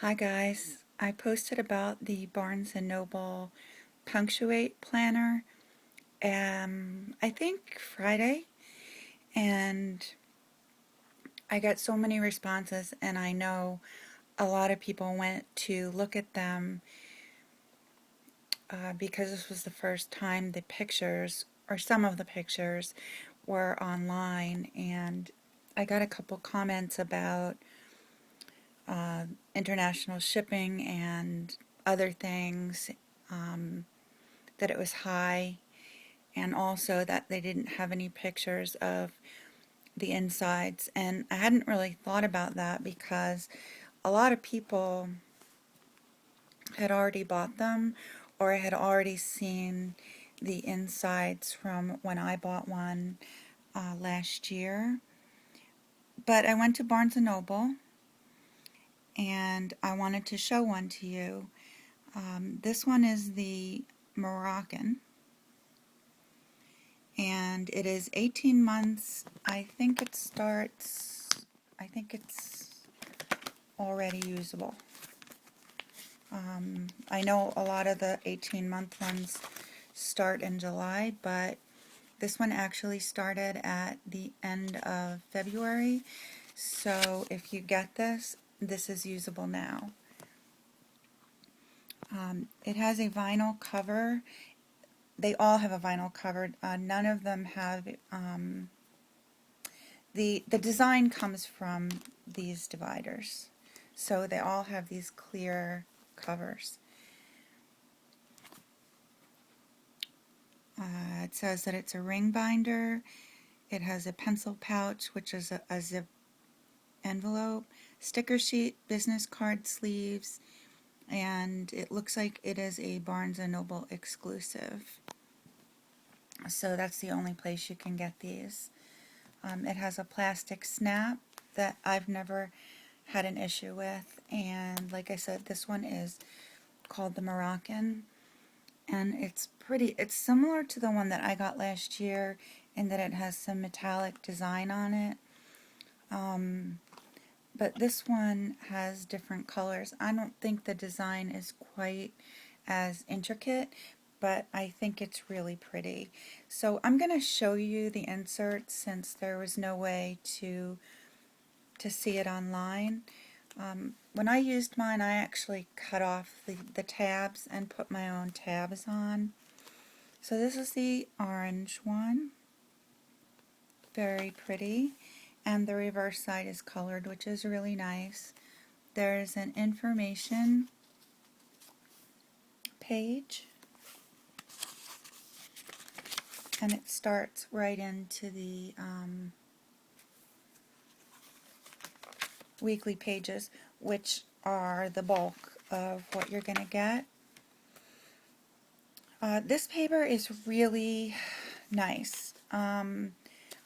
Hi guys, I posted about the Barnes& Noble Punctuate planner I think Friday, and I got so many responses, and I know a lot of people went to look at them because this was the first time the pictures, or some of the pictures, were online, and I got a couple comments about uh, international shipping and other things, um, that it was high, and also that they didn't have any pictures of the insides. And I hadn't really thought about that because a lot of people had already bought them or had already seen the insides from when I bought one last year. But I went to Barnes& Noble and I wanted to show one to you. This one is the Moroccan, and it is 18 months. I think it's already usable. I know a lot of the 18-month ones start in July, but this one actually started at the end of February. So if you get this, this is usable now. It has a vinyl cover. They all have a vinyl cover. None of them have the design comes from these dividers. So they all have these clear covers. It says that it's a ring binder. It has a pencil pouch, which is a zip envelope, sticker sheet, business card sleeves, and it looks like it is a Barnes & Noble exclusive. So that's the only place you can get these. It has a plastic snap that I've never had an issue with, and like I said, this one is called the Moroccan, and it's similar to the one that I got last year in that it has some metallic design on it, but this one has different colors. I don't think the design is quite as intricate, but I think it's really pretty. So I'm going to show you the inserts since there was no way to see it online. When I used mine, I actually cut off the tabs and put my own tabs on. So this is the orange one. Very pretty. And the reverse side is colored, which is really nice. There's an information page, and it starts right into the weekly pages, which are the bulk of what you're going to get. This paper is really nice.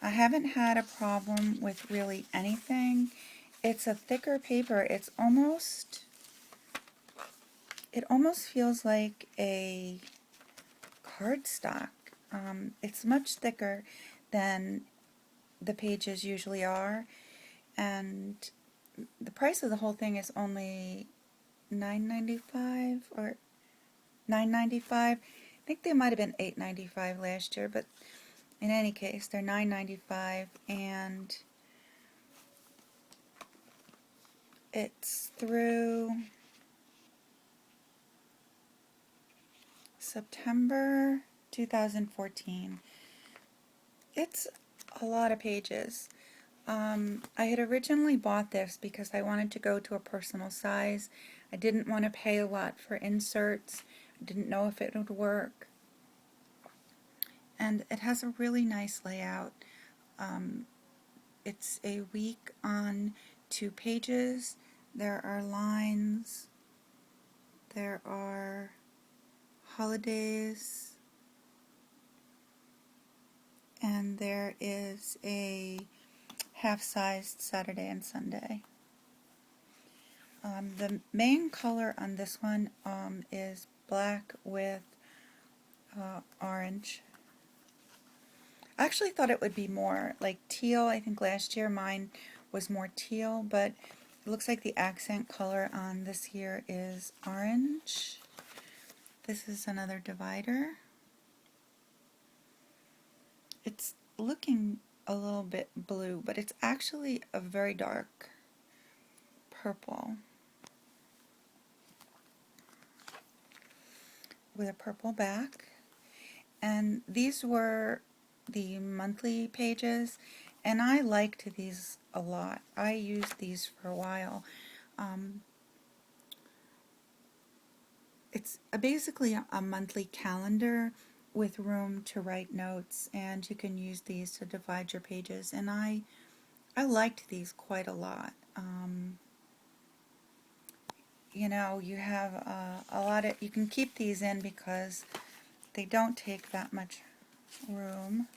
I haven't had a problem with really anything. It's a thicker paper. It almost feels like a cardstock. It's much thicker than the pages usually are, and the price of the whole thing is only $9.95 or $9.95. I think they might have been $8.95 last year, but in any case, they're $9.95, and it's through September 2014. It's a lot of pages. I had originally bought this because I wanted to go to a personal size. I didn't want to pay a lot for inserts. I didn't know if it would work. And it has a really nice layout. It's a week on 2 pages. There are lines. There are holidays. And there is a half-sized Saturday and Sunday. The main color on this one is black with orange. I actually thought it would be more like teal. I think last year mine was more teal, but It looks like the accent color on this here is orange. This is another divider. It's looking a little bit blue, but it's actually a very dark purple with a purple back. And these were the monthly pages, and I liked these a lot. I used these for a while. It's basically a monthly calendar with room to write notes, and you can use these to divide your pages, and I liked these quite a lot. You know, you have a lot of, you can keep these in because they don't take that much room,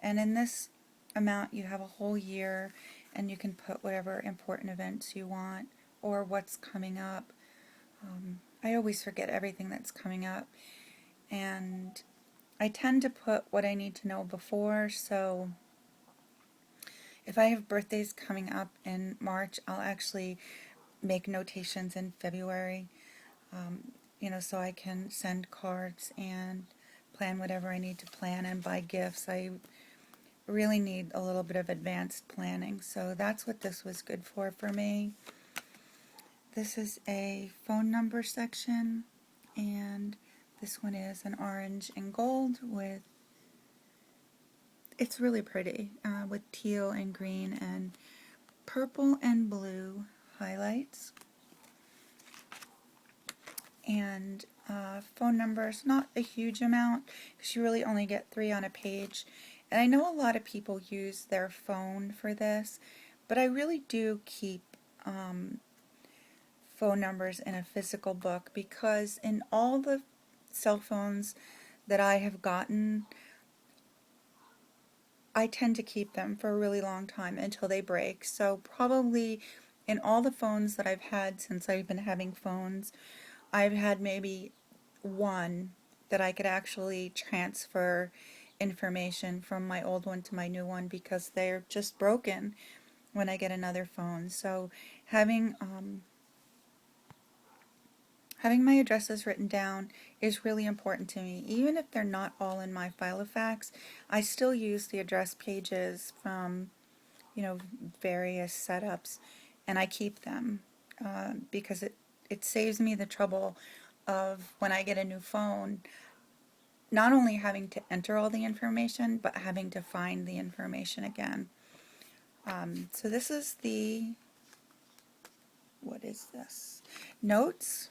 and in this amount you have a whole year, and you can put whatever important events you want or what's coming up. I always forget everything that's coming up, and I tend to put what I need to know before, so if I have birthdays coming up in March, I'll actually make notations in February, you know, so I can send cards and plan whatever I need to plan and buy gifts. I really need a little bit of advanced planning, so that's what this was good for me. This is a phone number section, and this one is an orange and gold with, it's really pretty, with teal and green and purple and blue highlights. And phone numbers, not a huge amount, because you really only get 3 on a page. And I know a lot of people use their phone for this, but I really do keep phone numbers in a physical book, because in all the cell phones that I have gotten, I tend to keep them for a really long time until they break. So probably in all the phones that I've had since I've been having phones, I've had maybe one that I could actually transfer information from my old one to my new one, because they're just broken when I get another phone. So having my addresses written down is really important to me. Even if they're not all in my Filofax, I still use the address pages from, you know, various setups, and I keep them because it saves me the trouble of, when I get a new phone, not only having to enter all the information, but having to find the information again. So this is the, what is this? Notes.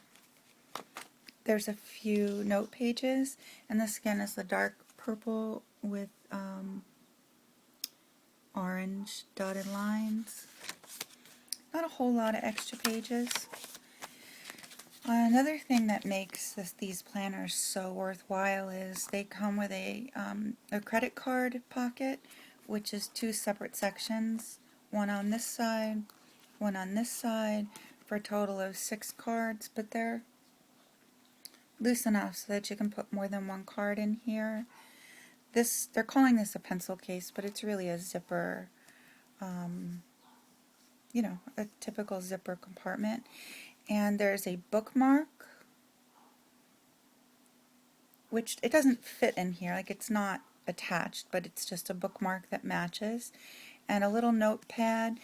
There's a few note pages, and this again is the dark purple with orange dotted lines. Not a whole lot of extra pages. Another thing that makes these planners so worthwhile is they come with a credit card pocket, which is 2 separate sections, one on this side, one on this side, for a total of 6 cards, but they're loose enough so that you can put more than one card in here. They're calling this a pencil case, but it's really a zipper, you know, a typical zipper compartment. And there's a bookmark, which it doesn't fit in here, like it's not attached, but it's just a bookmark that matches, and a little notepad.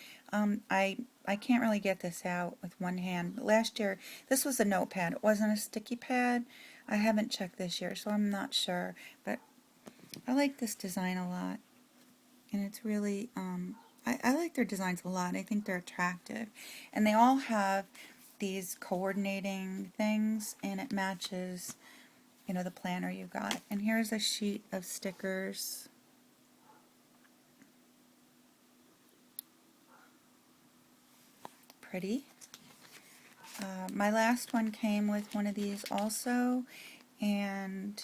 I can't really get this out with one hand. Last year this was a notepad, it wasn't a sticky pad. I haven't checked this year, so I'm not sure, but I like this design a lot, and it's really I like their designs a lot. I think they're attractive, and they all have these coordinating things, and it matches, you know, the planner you got. And here's a sheet of stickers. Pretty. My last one came with one of these also, and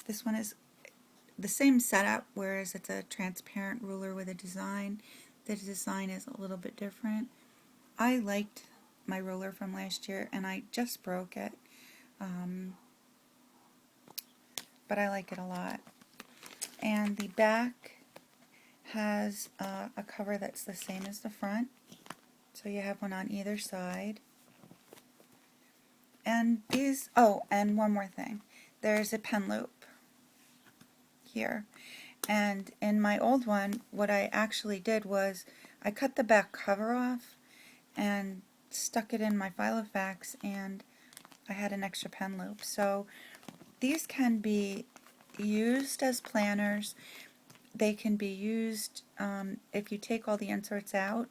this one is the same setup, whereas it's a transparent ruler with a design. The design is a little bit different. I liked my ruler from last year, and I just broke it, but I like it a lot. And the back has a cover that's the same as the front. So you have one on either side. And these, oh, and one more thing. There's a pen loop here. And in my old one, what I actually did was I cut the back cover off and stuck it in my Filofax, and I had an extra pen loop. So these can be used as planners. They can be used if you take all the inserts out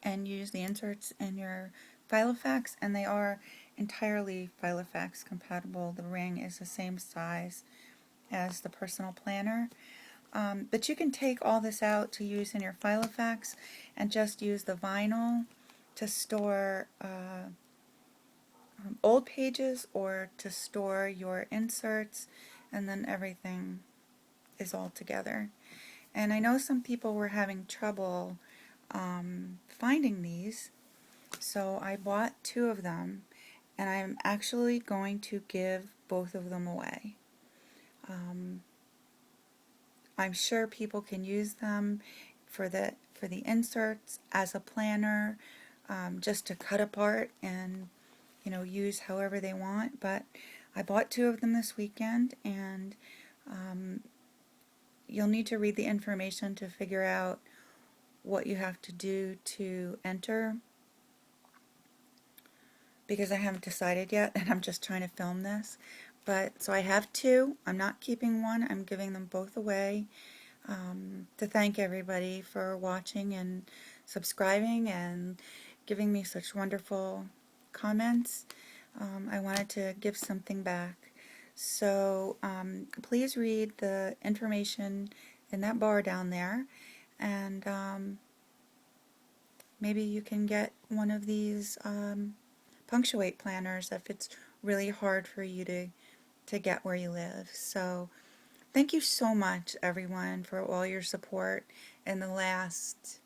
and use the inserts in your Filofax, and they are entirely Filofax compatible. The ring is the same size as the personal planner. But you can take all this out to use in your Filofax and just use the vinyl to store old pages or to store your inserts, and then everything is all together. And I know some people were having trouble finding these, so I bought two of them, and I'm actually going to give both of them away. I'm sure people can use them for the inserts as a planner, just to cut apart and use however they want. But I bought two of them this weekend, and you'll need to read the information to figure out what you have to do to enter, because I haven't decided yet and I'm just trying to film this. But so I have two. I'm not keeping one. I'm giving them both away. To thank everybody for watching and subscribing and giving me such wonderful comments. I wanted to give something back. So please read the information in that bar down there, and maybe you can get one of these Punctuate planners if it's really hard for you to get where you live. So thank you so much, everyone, for all your support in the last,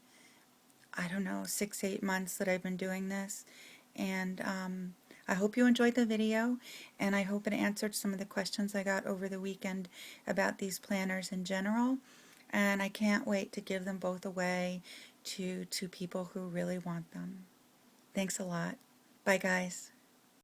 I don't know, 6-8 months that I've been doing this. And I hope you enjoyed the video, and I hope it answered some of the questions I got over the weekend about these planners in general. And I can't wait to give them both away to people who really want them. Thanks a lot. Bye, guys.